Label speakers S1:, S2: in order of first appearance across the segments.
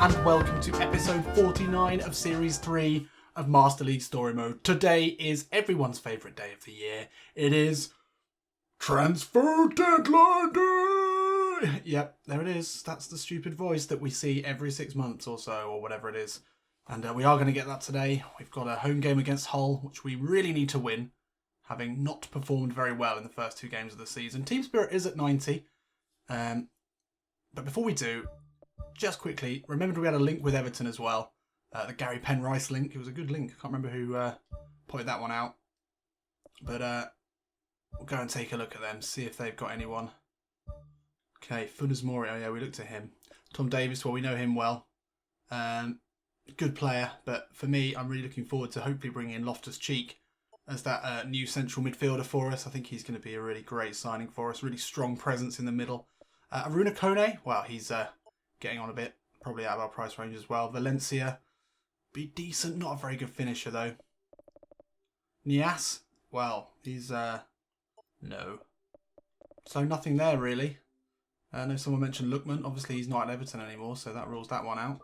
S1: and welcome to episode 49 of Series 3 of Master League Story Mode. Today is everyone's favourite day of the year. It is Transfer Deadline Day! Yep, there it is. That's the stupid voice that we see every 6 months or so, or whatever it is. And we are going to get that today. We've got a home game against Hull, which we really need to win, having not performed very well in the first 2 games of the season. Team Spirit is at 90. But before we do, just quickly, remember we had a link with Everton as well. The Gary Penrice link. It was a good link. I can't remember who pointed that one out. But we'll go and take a look at them, see if they've got anyone. Okay, Funes Mori. Oh yeah, we looked at him. Tom Davis, well, we know him well. Good player, but for me, I'm really looking forward to hopefully bringing in Loftus-Cheek as that new central midfielder for us. I think he's going to be a really great signing for us. Really strong presence in the middle. Aruna Kone, well, he's getting on a bit. Probably out of our price range as well. Valencia, be decent. Not a very good finisher, though. Nias, well, he's, no. So nothing there, really. I know someone mentioned Lookman. Obviously, he's not at Everton anymore, so that rules that one out.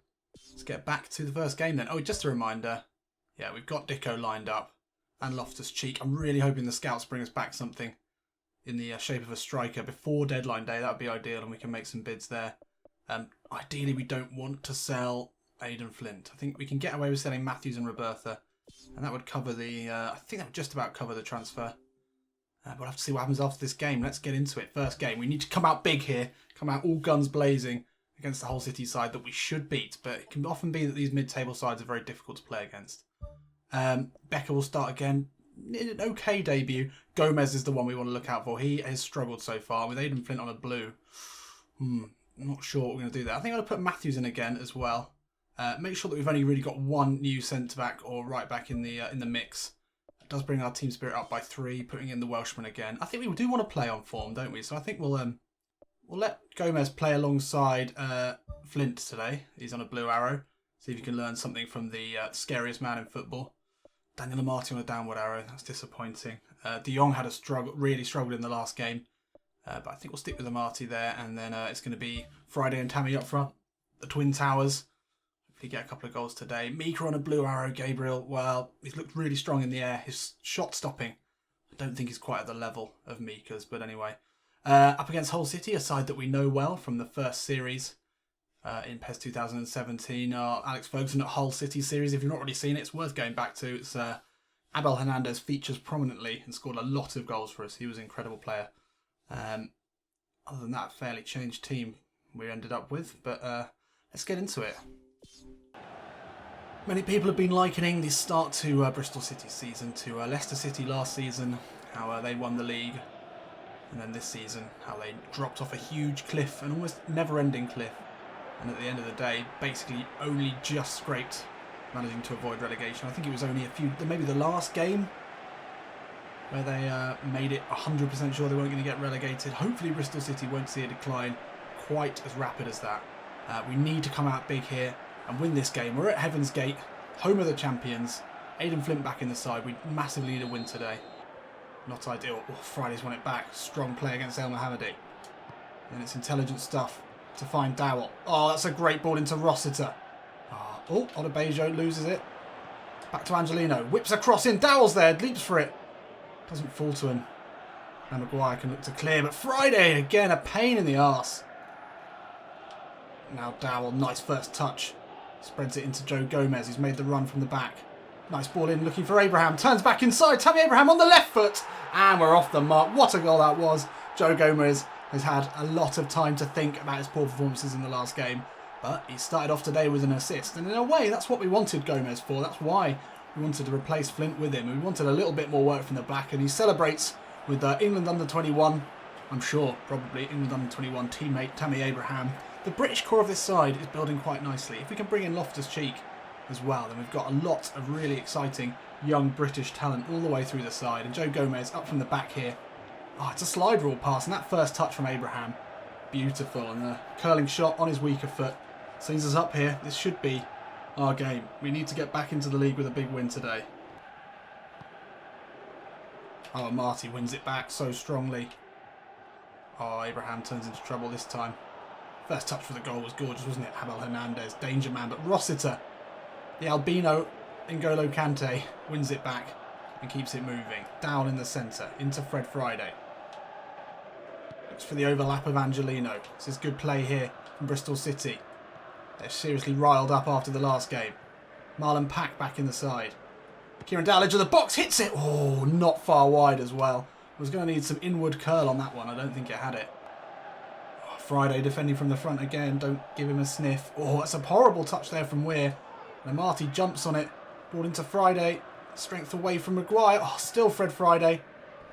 S1: Let's get back to the first game then. Oh, just a reminder. Yeah, we've got Dicko lined up and Loftus-Cheek. I'm really hoping the scouts bring us back something in the shape of a striker before deadline day. That would be ideal, and we can make some bids there. Ideally, we don't want to sell Aden Flint. I think we can get away with selling Matthews and Roberta, and that would cover the... I think that would just about cover the transfer. But we'll have to see what happens after this game. Let's get into it. First game. We need to come out big here. Come out all guns blazing against the Hull City side that we should beat. But it can often be that these mid-table sides are very difficult to play against. Becker will start again. An okay debut. Gomez is the one we want to look out for. He has struggled so far with Aden Flint on a blue. I'm not sure what we're going to do there. I think I'm going to put Matthews in again as well. Make sure that we've only really got one new centre back or right back in the mix. It does bring our team spirit up by 3, putting in the Welshman again. I think we do want to play on form, don't we? So I think we'll let Gomez play alongside Flint today. He's on a blue arrow. See if you can learn something from the scariest man in football. Daniel Amati on a downward arrow. That's disappointing. De Jong had really struggled in the last game. But I think we'll stick with Amati there. And then it's going to be Friday and Tammy up front. The Twin Towers. Hopefully get a couple of goals today. Mika on a blue arrow. Gabriel, well, he's looked really strong in the air. His shot stopping, I don't think he's quite at the level of Mika's. But anyway. Up against Hull City, a side that we know well from the first series. In PES 2017, our Alex Ferguson at Hull City series. If you've not already seen it, it's worth going back to. It's Abel Hernandez features prominently and scored a lot of goals for us. He was an incredible player. Other than that, fairly changed team we ended up with. But let's get into it. Many people have been likening the start to Bristol City season to Leicester City last season, how they won the league. And then this season, how they dropped off a huge cliff, an almost never-ending cliff. And at the end of the day, basically only just scraped, managing to avoid relegation. I think it was only maybe the last game where they made it 100% sure they weren't going to get relegated. Hopefully Bristol City won't see a decline quite as rapid as that. We need to come out big here and win this game. We're at Heaven's Gate, home of the champions. Aden Flint back in the side. We massively need a win today. Not ideal. Oh, Friday's won it back. Strong play against El Mohammadi. And it's intelligent stuff to find Dowell. Oh, that's a great ball into Rossiter. Oh, Odebejo loses it. Back to Angelino. Whips across in. Dowell's there. Leaps for it. Doesn't fall to him. And Maguire can look to clear. But Friday, again, a pain in the arse. Now Dowell, nice first touch. Spreads it into Joe Gomez. He's made the run from the back. Nice ball in, looking for Abraham. Turns back inside. Tammy Abraham on the left foot. And we're off the mark. What a goal that was. Joe Gomez has had a lot of time to think about his poor performances in the last game. But he started off today with an assist. And in a way, that's what we wanted Gomez for. That's why we wanted to replace Flint with him. We wanted a little bit more work from the back. And he celebrates with England under-21. I'm sure, probably, England under-21 teammate Tammy Abraham. The British core of this side is building quite nicely. If we can bring in Loftus-Cheek as well, then we've got a lot of really exciting young British talent all the way through the side. And Joe Gomez up from the back here. Oh, it's a slide rule pass, and that first touch from Abraham, beautiful. And the curling shot on his weaker foot sends us up here. This should be our game. We need to get back into the league with a big win today. Oh, Marty wins it back so strongly. Oh, Abraham turns into trouble this time. First touch for the goal was gorgeous, wasn't it? Abel Hernandez, danger man, but Rossiter, the albino N'Golo Kante, wins it back and keeps it moving. Down in the centre, into Fred Friday. Looks for the overlap of Angelino. This is good play here from Bristol City. They're seriously riled up after the last game. Marlon Pack back in the side. Kieran Dowell edge of the box, hits it! Oh, not far wide as well. Was going to need some inward curl on that one. I don't think it had it. Oh, Friday defending from the front again. Don't give him a sniff. Oh, that's a horrible touch there from Weir. And Amati jumps on it. Ball into Friday. Strength away from Maguire. Oh, still Fred Friday.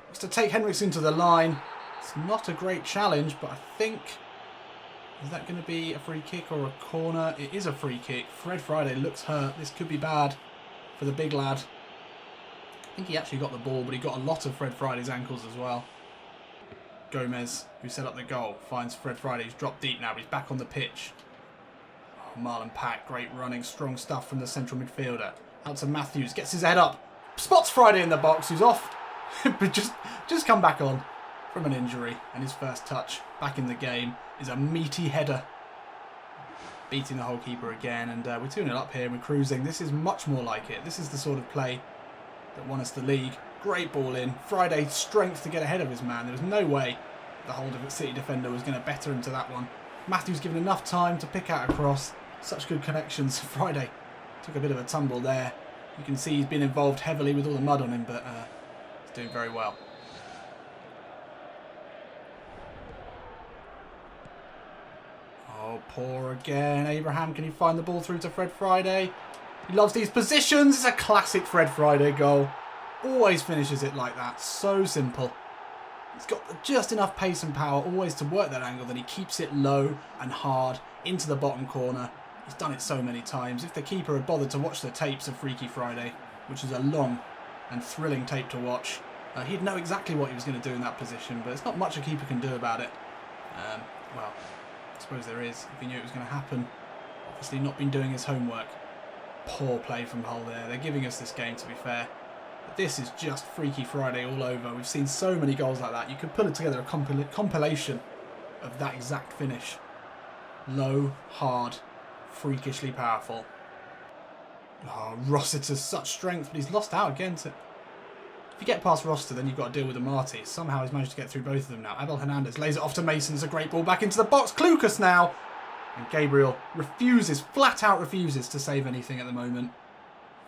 S1: Looks to take Henriksen to the line. It's not a great challenge, but I think... Is that going to be a free kick or a corner? It is a free kick. Fred Friday looks hurt. This could be bad for the big lad. I think he actually got the ball, but he got a lot of Fred Friday's ankles as well. Gomez, who set up the goal, finds Fred Friday, who's dropped deep now, but he's back on the pitch. Oh, Marlon Pack, great running, strong stuff from the central midfielder. Out to Matthews, gets his head up, spots Friday in the box, who's off, but just come back on from an injury. And his first touch back in the game is a meaty header. Beating the whole keeper again, and we're 2-0 up here, and we're cruising. This is much more like it. This is the sort of play that won us the league. Great ball in. Friday, strength to get ahead of his man. There was no way the whole City defender was going to better him to that one. Matthews given enough time to pick out a cross. Such good connections. Friday took a bit of a tumble there. You can see he's been involved heavily with all the mud on him, but he's doing very well. Oh, poor again. Abraham, can he find the ball through to Fred Friday? He loves these positions. It's a classic Fred Friday goal. Always finishes it like that. So simple. He's got just enough pace and power always to work that angle that he keeps it low and hard into the bottom corner. He's done it so many times. If the keeper had bothered to watch the tapes of Freaky Friday, which is a long and thrilling tape to watch, he'd know exactly what he was going to do in that position, but it's not much a keeper can do about it. Well, I suppose there is, if he knew it was going to happen. Obviously not been doing his homework. Poor play from Hull there. They're giving us this game, to be fair. But this is just Freaky Friday all over. We've seen so many goals like that. You could put together a compilation of that exact finish. Low, hard, freakishly powerful. Oh, Rossiter's such strength, but he's lost out again. If you get past Rossiter, then you've got to deal with Amati. Somehow he's managed to get through both of them now. Abel Hernandez lays it off to Mason. It's a great ball back into the box. Klukas now. And Gabriel refuses, flat out refuses to save anything at the moment.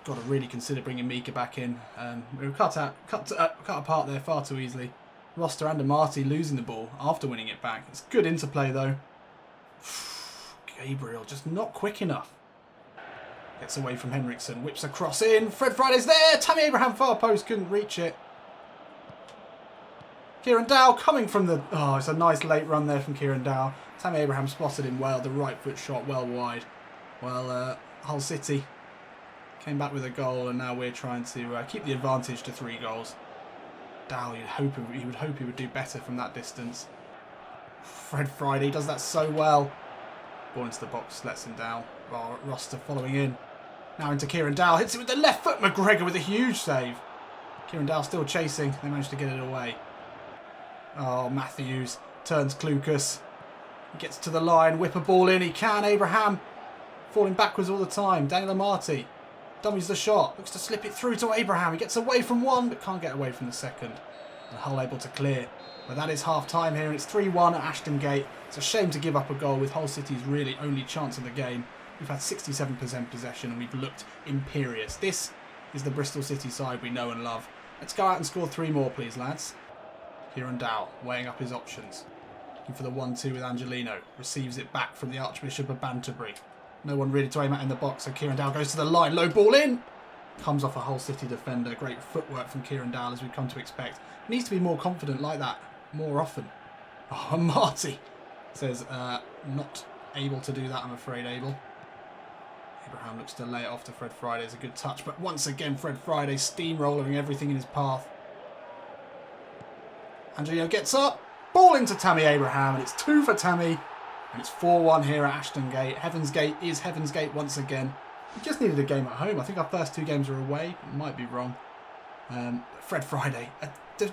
S1: Got to really consider bringing Mika back in. We were cut apart there far too easily. Roster and Amati losing the ball after winning it back. It's good interplay though. Gabriel just not quick enough. Gets away from Henriksen, whips a cross in. Fred Friday's there. Tammy Abraham far post, couldn't reach it. Kieran Dowell coming from the... Oh, it's a nice late run there from Kieran Dowell. Tammy Abraham spotted him well. The right foot shot well wide. Well, Hull City came back with a goal, and now we're trying to keep the advantage to 3 goals. Dowell, he would hope he would do better from that distance. Fred Friday does that so well. Ball into the box, lets him down. Roster following in. Now into Kieran Dowell. Hits it with the left foot. McGregor with a huge save. Kieran Dowell still chasing. They managed to get it away. Oh, Matthews turns Klukas. He gets to the line. Whip a ball in. He can. Abraham falling backwards all the time. Daniel Amati dummies the shot. Looks to slip it through to Abraham. He gets away from one, but can't get away from the second. And Hull able to clear. But that is half time here, and it's 3-1 at Ashton Gate. It's a shame to give up a goal with Hull City's really only chance of the game. We've had 67% possession and we've looked imperious. This is the Bristol City side we know and love. Let's go out and score 3 more, please, lads. Kieran Dowell weighing up his options. Looking for the 1-2 with Angelino. Receives it back from the Archbishop of Banterbury. No one really to aim at in the box, so Kieran Dowell goes to the line. Low ball in. Comes off a Hull City defender. Great footwork from Kieran Dowell, as we've come to expect. Needs to be more confident like that more often. Oh, Marty says not able to do that, I'm afraid, Abel. Abraham looks to lay it off to Fred Friday. It's a good touch, but once again Fred Friday steamrolling everything in his path. Angelino gets up. Ball into Tammy Abraham, and it's 2 for Tammy. And it's 4-1 here at Ashton Gate. Heaven's Gate is Heaven's Gate once again. We just needed a game at home. I think our first 2 games were away. Might be wrong. Fred Friday.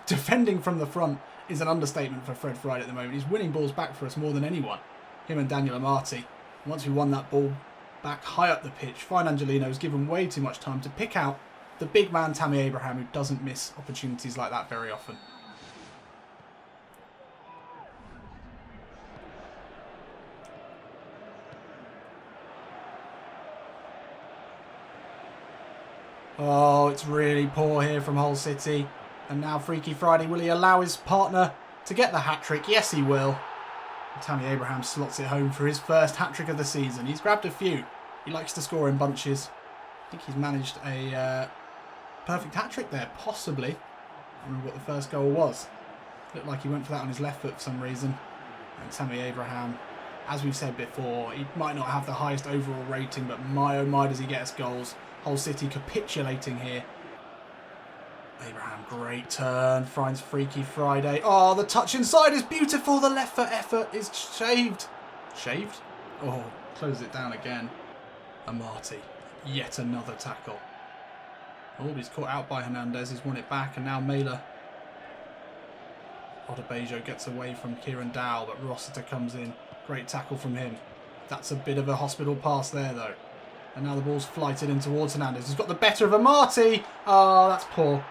S1: Defending from the front is an understatement for Fred Friday at the moment. He's winning balls back for us more than anyone. him and Daniel Amati. Once we won that ball back high up the pitch, Fine Angelino was given way too much time to pick out the big man Tammy Abraham, who doesn't miss opportunities like that very often. Oh, it's really poor here from Hull City. And now Freaky Friday, will he allow his partner to get the hat-trick? Yes, he will. And Tammy Abraham slots it home for his first hat-trick of the season. He's grabbed a few. He likes to score in bunches. I think he's managed a perfect hat-trick there, possibly. I don't remember what the first goal was. Looked like he went for that on his left foot for some reason. And Tammy Abraham, as we've said before, he might not have the highest overall rating, but my oh my does he get us goals. Hull City capitulating here. Abraham, great turn, finds Freaky Friday. Oh, the touch inside is beautiful. The left foot effort is shaved. Shaved? Oh, close it down again. Amati, yet another tackle. Oh, he's caught out by Hernandez. He's won it back, and now Mela. Odebejo gets away from Kieran Dowell, but Rossiter comes in. Great tackle from him. That's a bit of a hospital pass there, though. And now the ball's flighted in towards Hernandez. He's got the better of Amati. Oh, that's poor.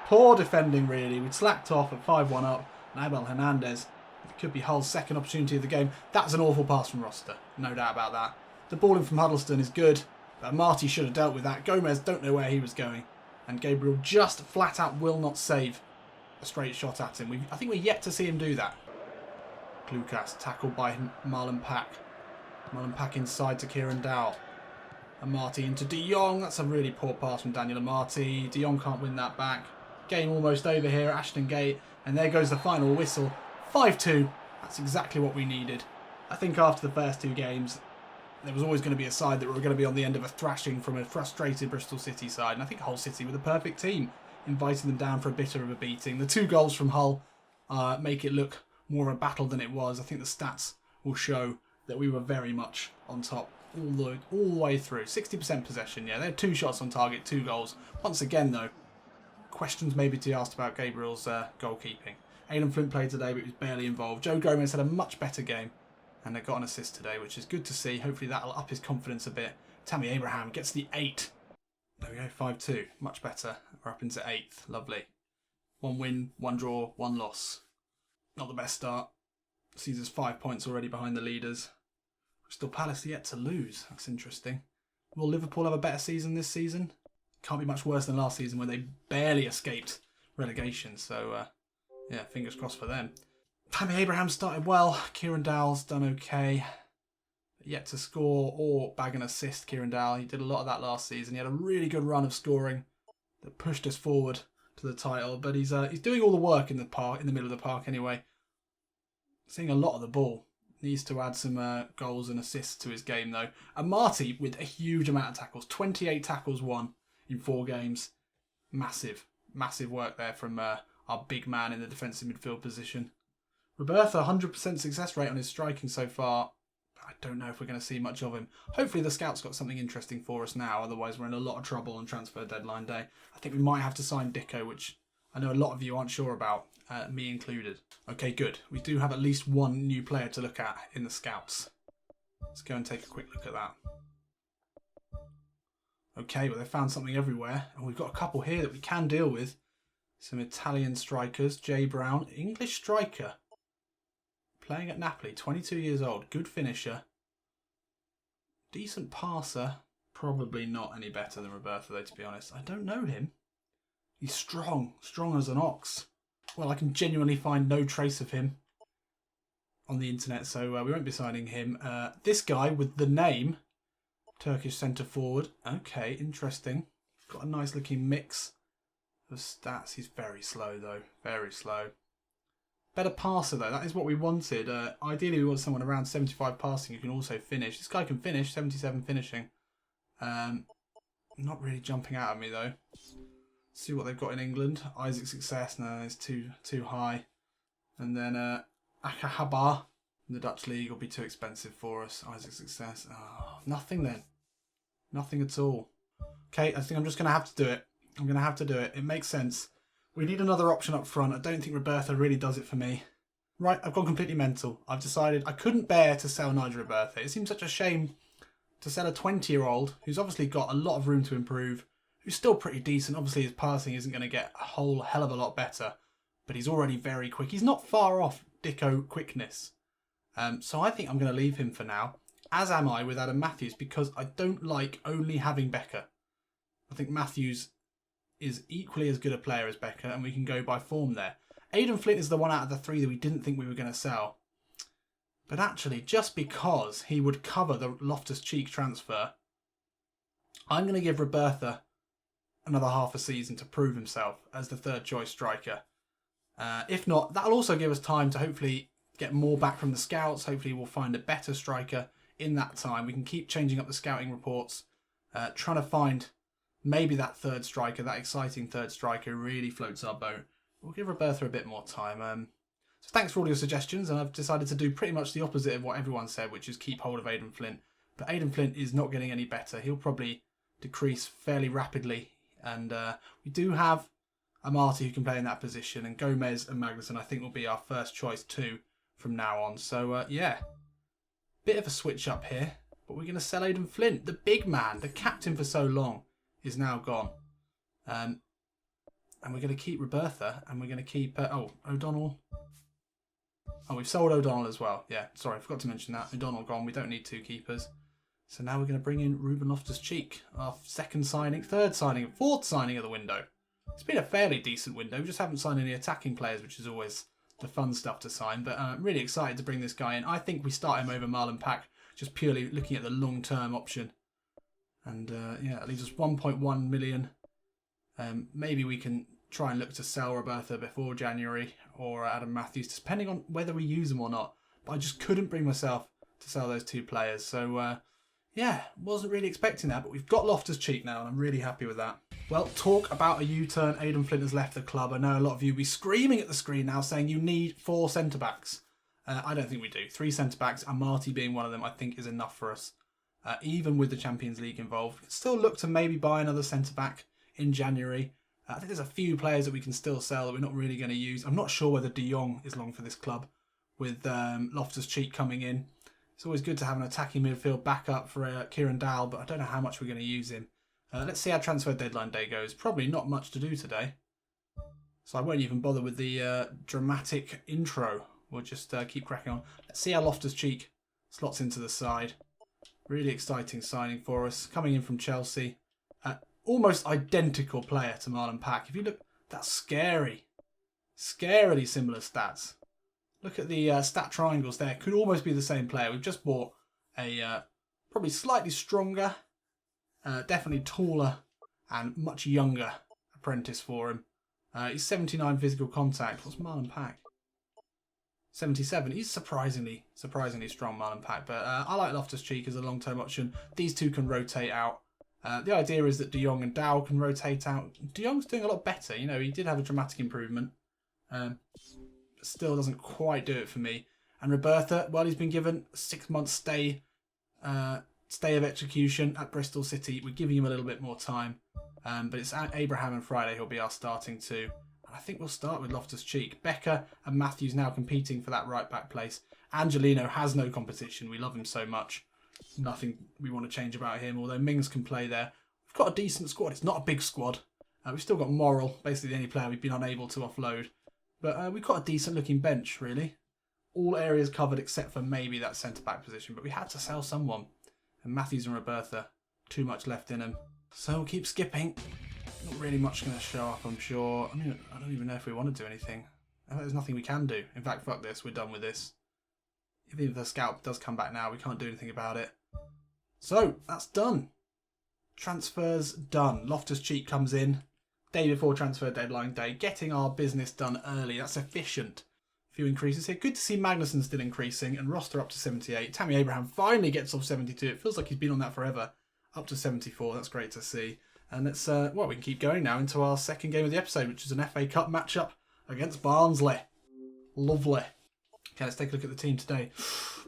S1: Poor defending, really. We'd slacked off at 5-1 up. Nigel Hernandez. It could be Hull's second opportunity of the game. That's an awful pass from Rossiter. No doubt about that. The ball in from Huddleston is good. But Amati should have dealt with that. Gomez don't know where he was going. And Gabriel just flat out will not save a straight shot at him. I think we're yet to see him do that. Lucas tackled by Marlon Pack. Marlon Pack inside to Kieran Dowell. Amati into De Jong. That's a really poor pass from Daniel Amati. De Jong can't win that back. Game almost over here at Ashton Gate. And there goes the final whistle. 5-2. That's exactly what we needed. I think after the first two games, there was always going to be a side that were going to be on the end of a thrashing from a frustrated Bristol City side. And I think Hull City were the perfect team, inviting them down for a bit of a beating. The 2 goals from Hull make it look more of a battle than it was. I think the stats will show that we were very much on top all the way through. 60% possession, yeah. They had 2 shots on target, 2 goals. Once again, though, questions maybe to be asked about Gabriel's goalkeeping. Aden Flint played today, but he was barely involved. Joe Gomez had a much better game, and they got an assist today, which is good to see. Hopefully that'll up his confidence a bit. Tammy Abraham gets the 8. There we go, 5-2. Much better. We're up into 8th. Lovely. 1 win, 1 draw, 1 loss. Not the best start. Sees us 5 points already behind the leaders. Crystal Palace yet to lose. That's interesting. Will Liverpool have a better season this season? Can't be much worse than last season when they barely escaped relegation. So, yeah, fingers crossed for them. Tammy Abraham started well. Kieran Dowell's done okay. Yet to score or bag an assist, Kieran Dowell. He did a lot of that last season. He had a really good run of scoring that pushed us forward to the title. But he's doing all the work in the park, in the middle of the park anyway. Seeing a lot of the ball. Needs to add some goals and assists to his game, though. Amati with a huge amount of tackles. 28 tackles won in 4 games. Massive, massive work there from our big man in the defensive midfield position. Roberto, 100% success rate on his striking so far. I don't know if we're going to see much of him. Hopefully the scouts got something interesting for us now. Otherwise we're in a lot of trouble on transfer deadline day. I think we might have to sign Dicko, which I know a lot of you aren't sure about. Me included. Okay, good. We do have at least 1 new player to look at in the scouts. Let's go and take a quick look at that. Okay, well, they found something everywhere. And we've got a couple here that we can deal with. Some Italian strikers. Jay Brown, English striker. Playing at Napoli, 22 years old. Good finisher. Decent passer. Probably not any better than Roberto, though, to be honest. I don't know him. He's strong. Strong as an ox. Well, I can genuinely find no trace of him on the internet, so we won't be signing him. This guy with the name, Turkish centre forward. Okay, interesting. Got a nice looking mix of stats. He's very slow, though. Very slow. Better passer, though. That is what we wanted. Ideally, we want someone around 75 passing who can also finish. This guy can finish, 77 finishing. Not really jumping out at me, though. See what they've got in England. Isaac Success, no, it's too high. And then Akahabar in the Dutch league will be too expensive for us. Isaac Success, nothing then. Nothing at all. Okay, I think I'm just going to have to do it. I'm going to have to do it. It makes sense. We need another option up front. I don't think Roberto really does it for me. Right, I've gone completely mental. I've decided I couldn't bear to sell Nigel Robertha. It seems such a shame to sell a 20-year-old who's obviously got a lot of room to improve, who's still pretty decent. Obviously, his passing isn't going to get a whole hell of a lot better, but he's already very quick. He's not far off Dicko quickness. So I think I'm going to leave him for now, as am I with Adam Matthews, because I don't like only having Becker. I think Matthews is equally as good a player as Becker, and we can go by form there. Aden Flint is the one out of the three that we didn't think we were going to sell. But actually, just because he would cover the Loftus-Cheek transfer, I'm going to give Robertha another half a season to prove himself as the third choice striker. If not, that'll also give us time to hopefully get more back from the scouts. Hopefully we'll find a better striker in that time. We can keep changing up the scouting reports, trying to find maybe that third striker, that exciting third striker who really floats our boat. We'll give Robertha a bit more time. So thanks for all your suggestions, and I've decided to do pretty much the opposite of what everyone said, which is keep hold of Aden Flint. But Aden Flint is not getting any better. He'll probably decrease fairly rapidly, and we do have Amati who can play in that position, and Gomez and Magnussen I think will be our first choice too from now on. So yeah, bit of a switch up here, but we're going to sell Aden Flint. The big man, the captain for so long, is now gone. And we're going to keep Robertha, and we're going to keep... O'Donnell. Oh, we've sold O'Donnell as well. Yeah, sorry, I forgot to mention that. O'Donnell gone. We don't need two keepers. So now we're going to bring in Ruben Loftus-Cheek, our third signing and fourth signing of the window. It's been a fairly decent window. We just haven't signed any attacking players, which is always the fun stuff to sign. But I'm really excited to bring this guy in. I think we start him over Marlon Pack, just purely looking at the long-term option. And yeah, it leaves us 1.1 million. Maybe we can try and look to sell Robertha before January, or Adam Matthews, depending on whether we use them or not. But I just couldn't bring myself to sell those two players. So yeah, wasn't really expecting that, but we've got Loftus-Cheek now, and I'm really happy with that. Well, talk about a U-turn. Aden Flint has left the club. I know a lot of you will be screaming at the screen now saying you need 4 centre-backs. I don't think we do. 3 centre-backs, and Marty being one of them, I think is enough for us. Even with the Champions League involved. We can still look to maybe buy another centre-back in January. I think there's a few players that we can still sell that we're not really going to use. I'm not sure whether De Jong is long for this club with Loftus-Cheek coming in. It's always good to have an attacking midfield backup for Kieran Dowell, but I don't know how much we're going to use him. Let's see how transfer deadline day goes. Probably not much to do today. So I won't even bother with the dramatic intro. We'll just keep cracking on. Let's see how Loftus-Cheek slots into the side. Really exciting signing for us. Coming in from Chelsea. Almost identical player to Marlon Pack. If you look, that's scary. Scarily similar stats. Look at the stat triangles there. Could almost be the same player. We've just bought a probably slightly stronger, definitely taller and much younger apprentice for him. He's 79 physical contact. What's Marlon Pack? 77. He's surprisingly strong, Marlon Pack. But I like Loftus-Cheek as a long-term option. These two can rotate out. The idea is that De Jong and Dowell can rotate out. De Jong's doing a lot better. You know, he did have a dramatic improvement. Still doesn't quite do it for me. And Robertha, well, he's been given a 6-month stay of execution at Bristol City. We're giving him a little bit more time. But it's at Abraham and Friday who'll be our starting two. And I think we'll start with Loftus-Cheek. Becker and Matthews now competing for that right-back place. Angelino has no competition. We love him so much. Nothing we want to change about him, although Mings can play there. We've got a decent squad. It's not a big squad. We've still got Morrell, basically the only player we've been unable to offload. But we've got a decent-looking bench, really. All areas covered except for maybe that centre-back position. But we had to sell someone. And Matthews and Robertha, too much left in them. So we'll keep skipping. Not really much going to show up, I'm sure. I mean, I don't even know if we want to do anything. There's nothing we can do. In fact, fuck this. We're done with this. Even if the scout does come back now, we can't do anything about it. So, that's done. Transfers done. Loftus-Cheek comes in. Day before transfer deadline day. Getting our business done early. That's efficient. A few increases here. Good to see Magnussen still increasing. And roster up to 78. Tammy Abraham finally gets off 72. It feels like he's been on that forever. Up to 74. That's great to see. And let's, well, we can keep going now into our second game of the episode, which is an FA Cup matchup against Barnsley. Lovely. Okay, let's take a look at the team today.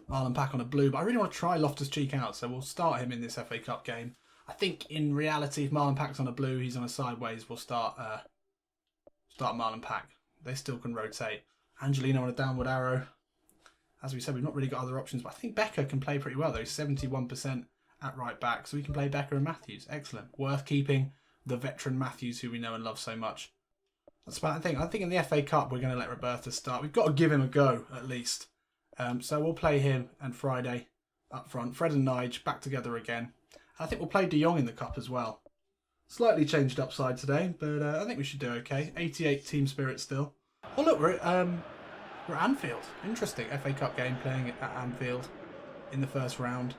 S1: Marlon Pack on a blue, but I really want to try Loftus-Cheek out, so we'll start him in this FA Cup game. I think in reality, if Marlon Pack's on a blue, he's on a sideways, we'll start Marlon Pack. They still can rotate. Angelino on a downward arrow. As we said, we've not really got other options, but I think Becker can play pretty well, though. 71% at right back, so we can play Becker and Matthews. Excellent. Worth keeping the veteran Matthews, who we know and love so much. That's about the thing. I think in the FA Cup, we're going to let Roberto start. We've got to give him a go, at least. So we'll play him and Friday up front. Fred and Nigel back together again. I think we'll play De Jong in the Cup as well. Slightly changed upside today, but I think we should do okay. 88 team spirit still. Oh, look, we're at Anfield. Interesting. FA Cup game playing at Anfield in the first round.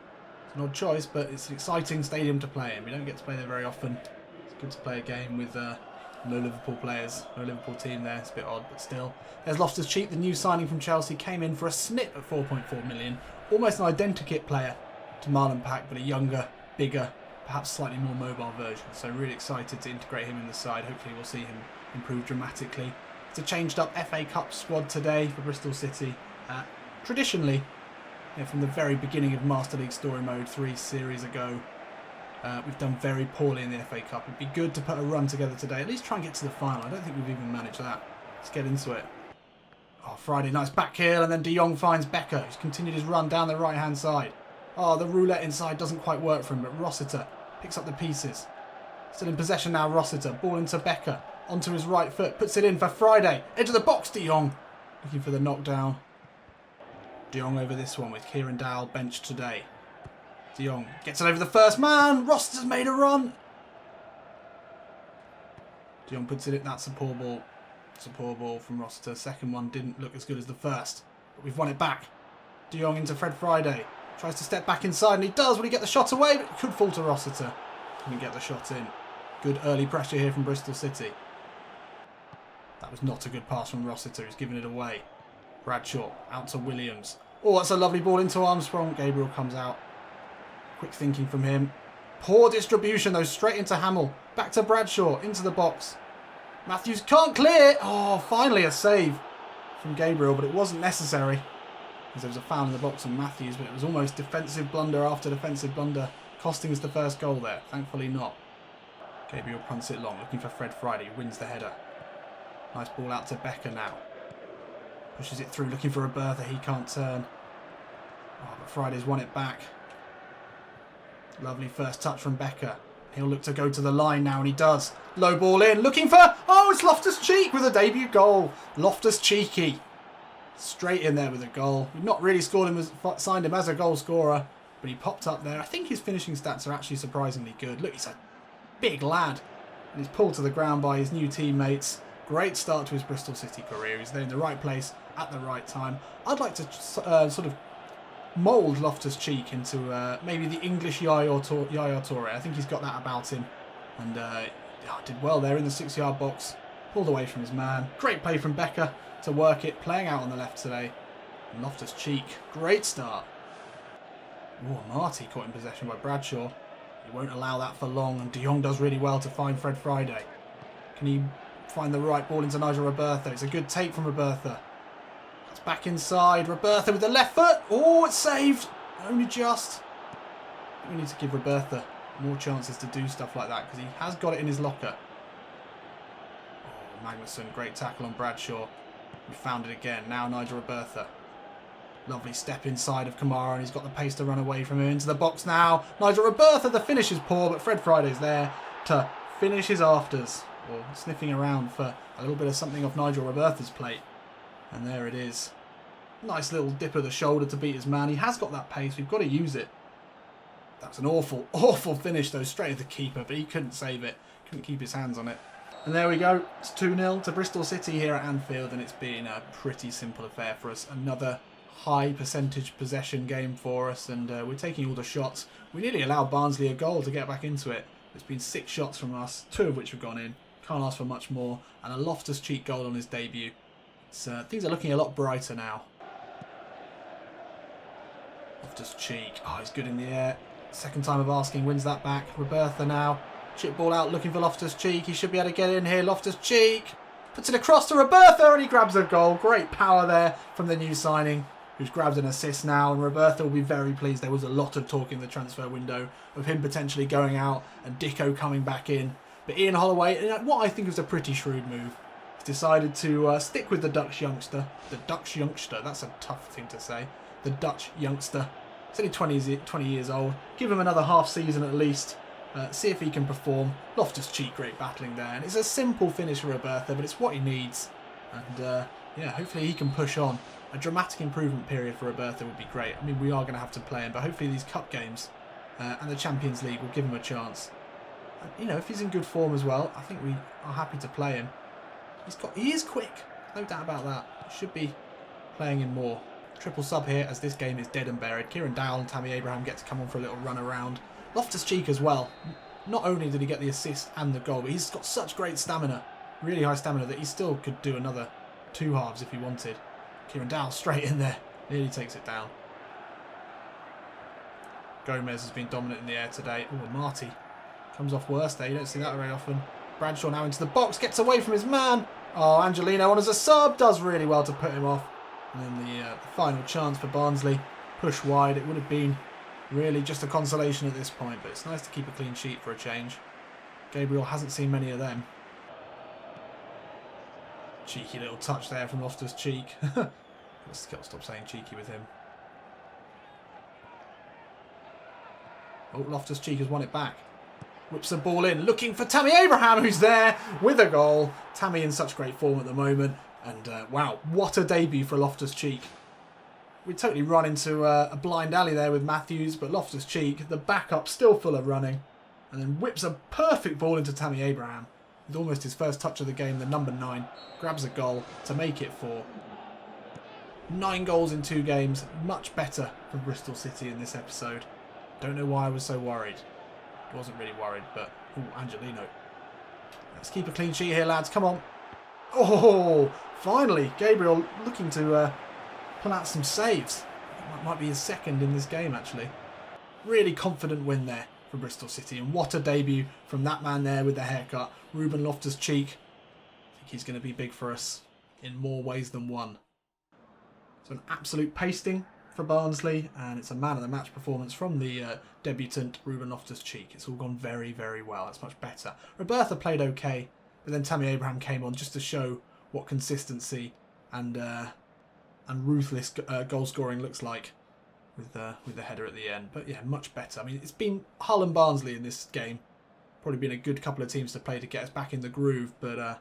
S1: It's an odd choice, but it's an exciting stadium to play in. We don't get to play there very often. It's good to play a game with no Liverpool players, no Liverpool team there. It's a bit odd, but still. There's Loftus-Cheek, the new signing from Chelsea, came in for a snip at 4.4 million. Almost an identikit player to Marlon Pack, but a younger, bigger, perhaps slightly more mobile version. So really excited to integrate him in the side. Hopefully we'll see him improve dramatically. It's a changed up FA Cup squad today for Bristol City. Traditionally, from the very beginning of Master League Story Mode 3 series ago, we've done very poorly in the FA Cup. It'd be good to put a run together today. At least try and get to the final. I don't think we've even managed that. Let's get into it. Oh, Friday, nice back heel, and then De Jong finds Becker, who's continued his run down the right-hand side. Oh, the roulette inside doesn't quite work for him, but Rossiter picks up the pieces. Still in possession now, Rossiter. Ball into Becker. Onto his right foot. Puts it in for Friday. Into the box, De Jong. Looking for the knockdown. De Jong over this one with Kieran Dowell benched today. De Jong gets it over the first man. Rossiter's made a run. De Jong puts it in. That's a poor ball. It's a poor ball from Rossiter. Second one didn't look as good as the first. But we've won it back. De Jong into Fred Friday. Tries to step back inside, and he does. Will he get the shot away? But it could fall to Rossiter. Couldn't get the shot in. Good early pressure here from Bristol City. That was not a good pass from Rossiter. He's giving it away. Bradshaw out to Williams. Oh, that's a lovely ball into Armstrong. Gabriel comes out. Quick thinking from him. Poor distribution, though. Straight into Hamill. Back to Bradshaw. Into the box. Matthews can't clear. Oh, finally a save from Gabriel, but it wasn't necessary. Because there was a foul in the box on Matthews, but it was almost defensive blunder after defensive blunder, costing us the first goal there. Thankfully not. Gabriel punts it long, looking for Fred Friday, wins the header. Nice ball out to Becker now. Pushes it through, looking for Roberto, he can't turn. Oh, but Friday's won it back. Lovely first touch from Becker. He'll look to go to the line now, and he does. Low ball in, looking for... Oh, it's Loftus-Cheek with a debut goal. Loftus-Cheeky. Straight in there with a goal. We've not really signed him as a goal scorer, but he popped up there. I think his finishing stats are actually surprisingly good. Look, he's a big lad. And he's pulled to the ground by his new teammates. Great start to his Bristol City career. He's there in the right place at the right time. I'd like to sort of mould Loftus-Cheek into maybe the English Yaya Toure. I think he's got that about him. And did well there in the 6-yard box. Pulled away from his man. Great play from Becker to work it. Playing out on the left today. And Loftus-Cheek. Great start. Oh, Marty caught in possession by Bradshaw. He won't allow that for long. And De Jong does really well to find Fred Friday. Can he find the right ball into Nigel Roberto? It's a good take from Roberto. It's back inside. Roberto with the left foot. Oh, it's saved. Only just. We need to give Roberto more chances to do stuff like that, because he has got it in his locker. Oh, Magnuson, great tackle on Bradshaw. We found it again. Now Nigel Roberto. Lovely step inside of Kamara, and he's got the pace to run away from him. Into the box now. Nigel Roberto, the finish is poor, but Fred Friday's there to finish his afters. Or sniffing around for a little bit of something off Nigel Roberto's plate. And there it is. Nice little dip of the shoulder to beat his man. He has got that pace. We've got to use it. That was an awful, awful finish, though, straight at the keeper, but he couldn't save it. Couldn't keep his hands on it. And there we go. It's 2-0 to Bristol City here at Anfield, and it's been a pretty simple affair for us. Another high percentage possession game for us, and we're taking all the shots. We nearly allowed Barnsley a goal to get back into it. It's been 6 shots from us, 2 of which have gone in. Can't ask for much more. And a Loftus-Cheek goal on his debut. So things are looking a lot brighter now. Loftus-Cheek. Oh, he's good in the air. Second time of asking, wins that back. Roberto now. Chip ball out, looking for Loftus-Cheek. He should be able to get in here. Loftus-Cheek puts it across to Roberto, and he grabs a goal. Great power there from the new signing, who's grabbed an assist now. And Roberto will be very pleased. There was a lot of talk in the transfer window of him potentially going out and Dicko coming back in. But Ian Holloway, what I think was a pretty shrewd move. He's decided to stick with the Dutch youngster. The Dutch youngster, that's a tough thing to say. The Dutch youngster. He's only 20 years old. Give him another half season at least. See if he can perform. Loftus-Cheek, great battling there. And it's a simple finish for Roberto, but it's what he needs. And yeah, hopefully he can push on. A dramatic improvement period for Roberto would be great. I mean, we are going to have to play him, but hopefully these cup games and the Champions League will give him a chance. And, you know, if he's in good form as well, I think we are happy to play him. He is quick, no doubt about that. Should be playing him more. Triple sub here as this game is dead and buried. Kieran Dowell and Tammy Abraham get to come on for a little run around. Loftus-Cheek as well. Not only did he get the assist and the goal, but he's got such great stamina. Really high stamina that he still could do another 2 halves if he wanted. Kieran Dowell straight in there. Nearly takes it down. Gomez has been dominant in the air today. Oh, Marty comes off worse there. You don't see that very often. Bradshaw now into the box. Gets away from his man. Oh, Angelino on as a sub. Does really well to put him off. And then the final chance for Barnsley. Push wide. It would have been really just a consolation at this point. But it's nice to keep a clean sheet for a change. Gabriel hasn't seen many of them. Cheeky little touch there from Loftus-Cheek. Let's stop saying cheeky with him. Oh, Loftus-Cheek has won it back. Whips the ball in, looking for Tammy Abraham, who's there with a goal. Tammy in such great form at the moment. And wow, what a debut for Loftus-Cheek. We totally run into a blind alley there with Matthews, but Loftus-Cheek, the backup, still full of running. And then whips a perfect ball into Tammy Abraham. With almost his first touch of the game, the number 9 grabs a goal to make it 4. 9 goals in 2 games, much better for Bristol City in this episode. Don't know why I was so worried. I wasn't really worried, but... Oh, Angelino. Let's keep a clean sheet here, lads. Come on. Oh, finally. Gabriel looking to pull out some saves. That might be his second in this game, actually. Really confident win there for Bristol City. And what a debut from that man there with the haircut. Ruben Loftus-Cheek. I think he's going to be big for us in more ways than one. So an absolute pasting for Barnsley, and it's a man of the match performance from the debutant Ruben Loftus-Cheek. It's all gone very, very well. It's much better. Roberta played okay, but then Tammy Abraham came on just to show what consistency and ruthless goal scoring looks like with the header at the end. But yeah, much better. I mean, it's been Hull and Barnsley in this game. Probably been a good couple of teams to play to get us back in the groove, but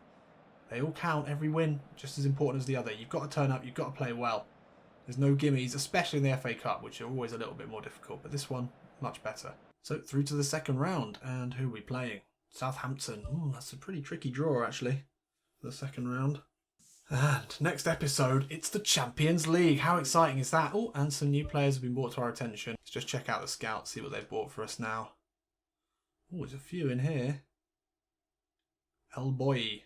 S1: they all count. Every win just as important as the other. You've got to turn up. You've got to play well. There's no gimmies, especially in the FA Cup, which are always a little bit more difficult. But this one, much better. So through to the second round. And who are we playing? Southampton. Ooh, that's a pretty tricky draw, actually, for the second round. And next episode, it's the Champions League. How exciting is that? Oh, and some new players have been brought to our attention. Let's just check out the scouts, see what they've bought for us now. Oh, there's a few in here. El Boy.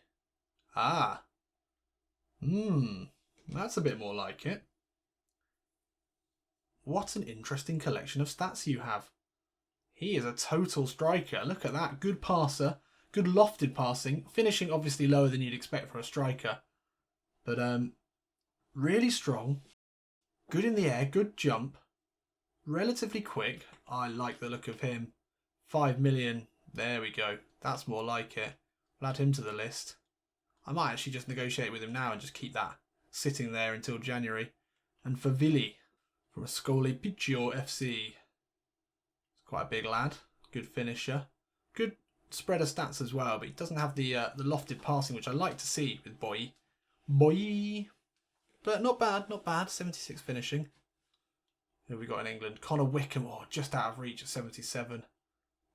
S1: Ah. That's a bit more like it. What an interesting collection of stats you have. He is a total striker. Look at that. Good passer. Good lofted passing. Finishing obviously lower than you'd expect for a striker. But really strong. Good in the air. Good jump. Relatively quick. I like the look of him. 5 million. There we go. That's more like it. We'll add him to the list. I might actually just negotiate with him now and just keep that sitting there until January. And for Villi from Ascoli Picchio FC. It's quite a big lad. Good finisher. Good spread of stats as well, but he doesn't have the lofted passing, which I like to see with Boy. But not bad, not bad. 76 finishing. Who have we got in England? Connor Wickham. Oh, just out of reach at 77.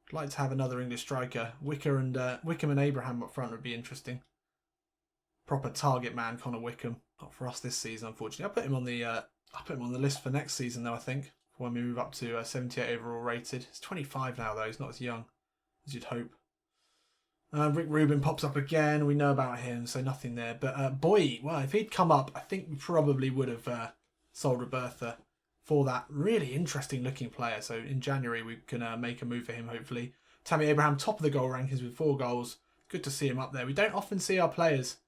S1: I'd like to have another English striker. Wickham and Abraham up front would be interesting. Proper target man, Connor Wickham. Not for us this season, unfortunately. I'll put him on the list for next season, though, I think. When we move up to 78 overall rated. He's 25 now, though. He's not as young as you'd hope. Rick Rubin pops up again. We know about him, so nothing there. But Boy, well, if he'd come up, I think we probably would have sold Roberta for that really interesting looking player. So in January, we can make a move for him, hopefully. Tammy Abraham, top of the goal rankings with 4 goals. Good to see him up there. We don't often see our players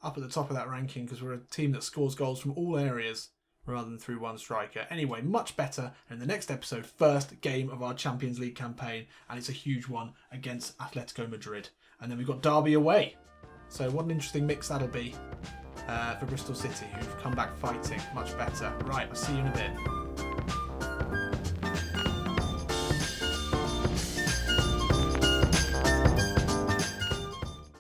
S1: up at the top of that ranking because we're a team that scores goals from all areas rather than through one striker. Anyway, much better. And in the next episode, first game of our Champions League campaign, and it's a huge one against Atletico Madrid. And then we've got Derby away. So what an interesting mix that'll be for Bristol City, who've come back fighting much better. Right, I'll see you in a bit.